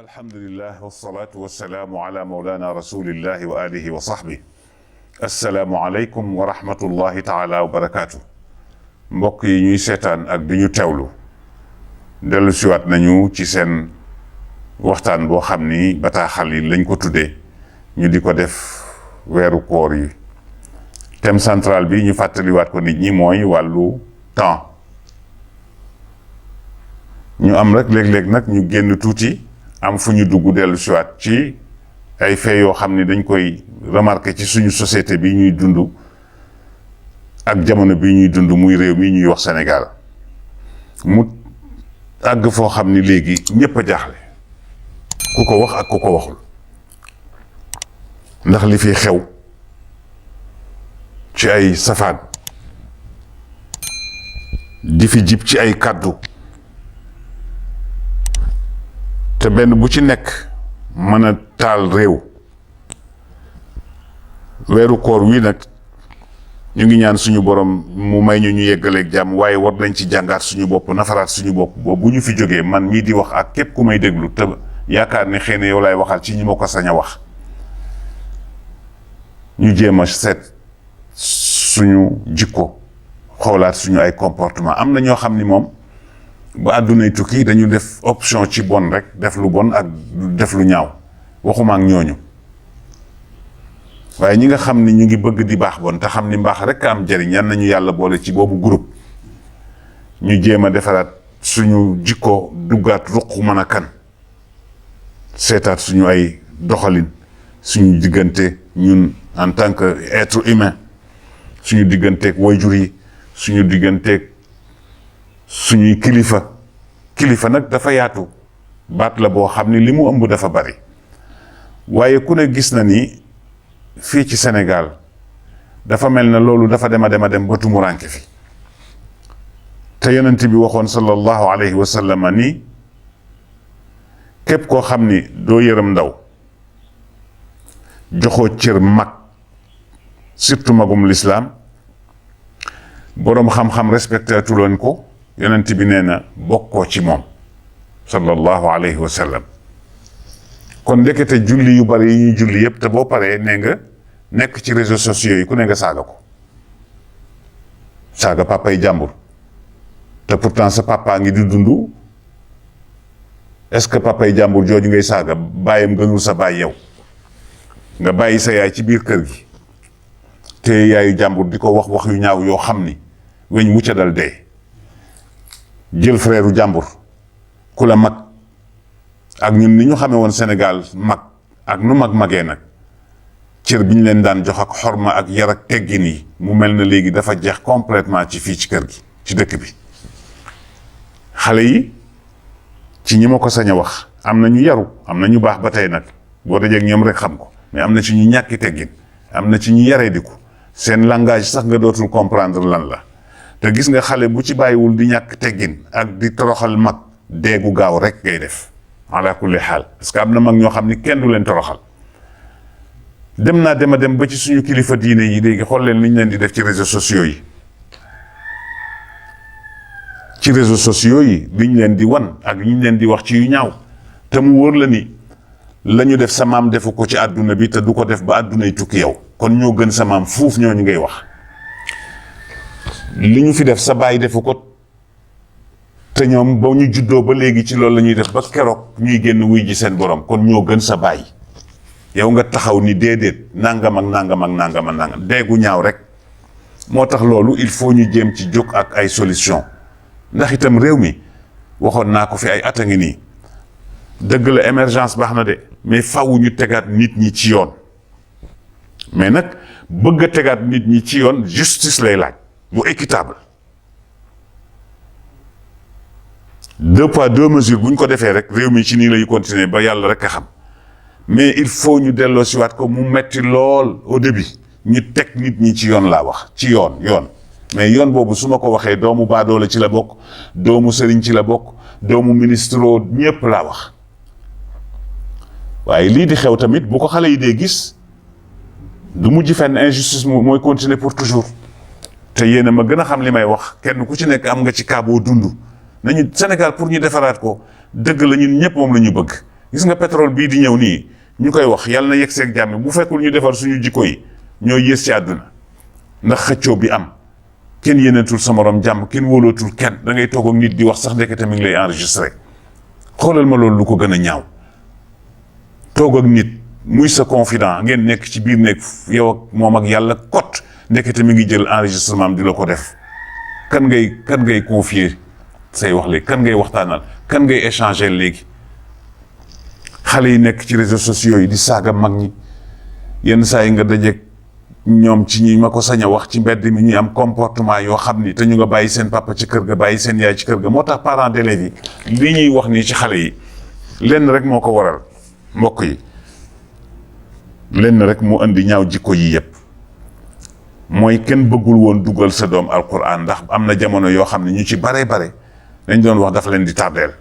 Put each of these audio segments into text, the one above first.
alhamdulillah wasalaatu wasalaamu ala mawlana rasulillahi wa alihi wa sahbi assalaamu aleykum wa rahmatullahi taala wa barakaatu. mbokk yi ñuy seetaan ak di ñu teewlu dellu siwaat nañu ci seen waxtaan boo xam ni bataaxal yi lañ ko tuddee ñu di ko def weeru koor yi. thème central bi ñu fàttaliwaat ko nit ñi mooy wàllu temps. ñu am rek léeg-léeg nag ñu génn tuuti am fu ñu dugg dellu siwaat ci ay faits yoo xam ni dañ koy remarquer ci suñu société bi ñuy dund ak jamono bi ñuy dund muy réew mi ñuy wax Sénégal mu àgg foo xam ni léegi ñépp a jaaxle ku ko wax ak ku ko waxul ndax li fi xew ci ay safaan di fi jib ci ay kàddu te benn bu ci nekk mën a taal réew. weeru koor wi nag ñu ngi ñaan suñu borom mu may ñu yeggaleeg jàmm, waaye war nañ ci jàngaat suñu bopp, nafaraat suñu bopp ba bu ñu fi jógee man mii di wax ak képp ku may déglu te yaakaar ne xëy na yow laay waxal ci ñi ma ko sañ a wax, ñu jéem a seet suñu jikko, xoolaat suñu ay comportement. am na ñoo xam ni moom ba àddunay tukki dañu def option ci bon rek, def lu bon ak def lu ñaaw, waxuma ak ñooñu. waaye ñi nga xam ni ñu ngi bëgg di baax bon te xam ni mbaax rek am jëriñ, yan nañu yàlla boole ci boobu groupe. ñu jéem a defaraat suñu jikko, duggaat ruq mën a kan, seetaat suñu ay doxalin, suñu diggante ñun en tant que être humain, suñu digganteeg waajur yi, suñu digganteeg suñuy kilifa nag dafa yaatu, baat la boo xam ni li mu ëmb dafa bari. waaye ku ne gis na ni fii ci Sénégal dafa mel na loolu dafa dem ba tumuraanke fi, te yonent bi waxoon sallallahu alayhi wa sallam ni képp koo xam ni doo yërëm ndaw, joxoo cër mag, surtout magum lislaam, boroom xam-xam respecté tuloon ko, yonent bi nee na bokkoo ci moom sallallahu alayhi wa sallam. kon ndekete julli yu bari yi ñuy julli yépp te boo paree nee nga nekk ci réseaux sociaux yi ku ne nga saaga ko, saaga papay jàmbur, te pourtant sa papa ngi di dund. est-ce que papay jàmbur jooju ngay saaga bàyyam gënul sa baay yow? nga bàyyi sa yaay ci biir kër gi te yaayu jàmbur di ko wax yu ñaaw yoo xam ni weñ wucca dal dee. jël frère jàmbur ku la mag, ak ñun ni ñu xamee woon Sénégal mag ak nu magee nag, cër bi ñu leen daan jox ak xorma ak yar ak teggin yi mu mel na léegi dafa jeex complètement ci fii ci kër gi, ci dëkk bi. xale yi ci ñi ma ko sañ a wax am na ñu yaru, am na ñu baax ba tey nag, boo dajee ak ñoom rek xam ko, mais am na ci ñu ñàkki teggin, am na ci ñu yaree di ko, seen langage sax nga dootul comprendre lan la. te gis nga xale bu ci bàyyiwul di ñàkk teggin ak di toroxal mag, deegu gaaw rek ngay def ala kulli xaal. parce que am na mag ñoo xam ni kenn du leen toroxal. dem ba ci suñu kilifa diine yi léegi xool leen li ñu leen di def ci réseaux sociaux yi. ci réseaux sociaux yi li ñu leen di wan ak li ñu leen di wax ci yu ñaaw, te mu wóor la ni la ñu def sa maam defu ko ci àdduna bi te du ko def ba àddunay tukki yow, kon ñoo gën sa maam fuuf ñooñu ngay wax. li ñu fi def sa baay defu ko te ñoom ba ñu juddoo ba léegi ci loolu la ñuy def ba keroog ñuy génn wuy ji seen borom, kon ñoo gën sa baay. yow nga taxaw ni déedéet nangam ak nangam deegu ñaaw rek. moo tax loolu il faut ñu jéem ci jóg ak ay solution, ndax itam réew mi waxoon naa ko fi ay at a ngi nii, dëgg la émergence baax na de, mais faw ñu tegaat nit ñi ci yoon. mais nag bëgg a tegaat nit ñi ci yoon justice lay laaj bu équitable. 2 poids 2 mesures bu ñu ko defee rek réew mi ci nii lay continuer ba yàlla rek a xam. mais il faut ñu delloo siwaat ko, mu metti lool au début ñu teg nit ñi ci yoon laa wax, ci yoon. mais yoon boobu su ma ko waxee doomu baadoola ci la bokk, doomu sëriñ ci la bokk, doomu ministre ñépp laa wax. waaye lii di xew tamit bu ko xale yi dee gis du mujj fenn, injustice mooy continuer pour toujours. te yéen a ma gën a xam li may wax, kenn ku ci nekk am nga ci cas boo dund. nañu Sénégal pour ñu defaraat ko, dëgg la ñun ñëpp moom la ñu bëgg, gis nga pétrole bii di ñëw nii ñu koy wax yàlla na yegg seeg jàmm bu fekkul ñu defar suñu jikko yi ñoo yées ci àdduna ndax xëccoo bi am kenn yéeneetul sa morom jàmm kenn wóolootul kenn da ngay toog ak nit di wax sax ndekete mi ngi lay enregistré xoolal ma loolu lu ko gën a ñaaw toog ak nit muy sa confident ngeen nekk ci biir nekk yow ak moom ak yàlla kot ndekete mi ngi jël enregistrement am di la ko def kan ngay confier say wax léegi kan ngay waxtaanal kan ngay échanger léegi xale yi nekk ci réseaux sociaux yi di saaga mag ñi yenn saa yi nga dajeeg ñoom ci ñi ma ko sañ a wax ci mbedd mi ñuy am comportement yoo xam ni te ñu nga bàyyi seen papa ci kër ga bàyyi seen yaay ci kër ga moo tax parents d'élèves yi li ñuy wax nii ci xale yi lenn rek moo ko waral mbokk yi lenn rek moo indi ñaaw jikko yi yëpp mooy kenn bëggul woon dugal sa doom alquran ndax am na jamono yoo xam ne ñu ci bare dañ doon wax dafa leen di tardeel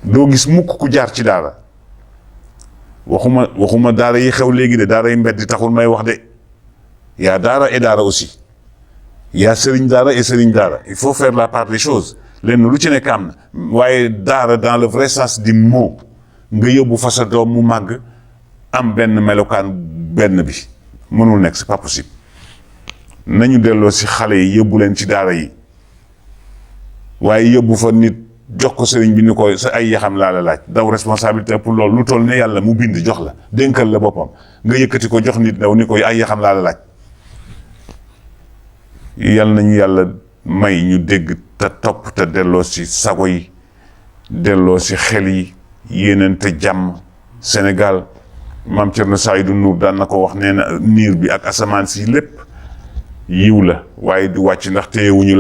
doo gis mukk ku jaar ci daara waxuma daara yi xew léegi de daara yi mbedd taxul may wax de yaa daara et daara aussi yaa sëriñ daara et sëriñ daara il faut faire la part des choses lenn lu ci nekk am na waaye daara dans le vrai sens du mot nga yóbbu fa sa doom mu màgg am benn melokaan benn bi mënul nekk c'est pas possible nañu delloo si xale yi yóbbu leen ci daara yi waaye yóbbu fa nit jox ko sëriñ bi ni ko sa ay yaxam laa la laaj daw responsabilité pour loolu lu toll ne yàlla mu bind jox la dénkal la boppam nga yëkkati ko jox nit daw ni ko ay yaxam laa la laaj yàlla nañu yàlla may ñu dégg te topp te delloo si sago yi delloo si xel yi yéenante jàmm Sénégal maam Thierno Saïdou Nour daan na ko wax nee na niir bi ak asamaan si lépp yiw la waaye du wàcc ndax téyewuñu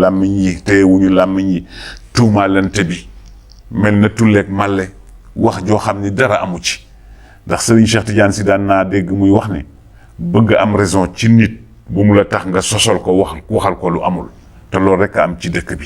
làmmiñ yi téyewuñu làmmiñ yi tuumaalante bi mel na tulleeg màlle wax joo xam ni dara amu ci ndax Serigne Cheikh Tidiane si daan naa dégg muy wax ne bëgg am raison ci nit bu mu la tax nga sosol ko waxal ko lu amul te loolu rek a am ci dëkk bi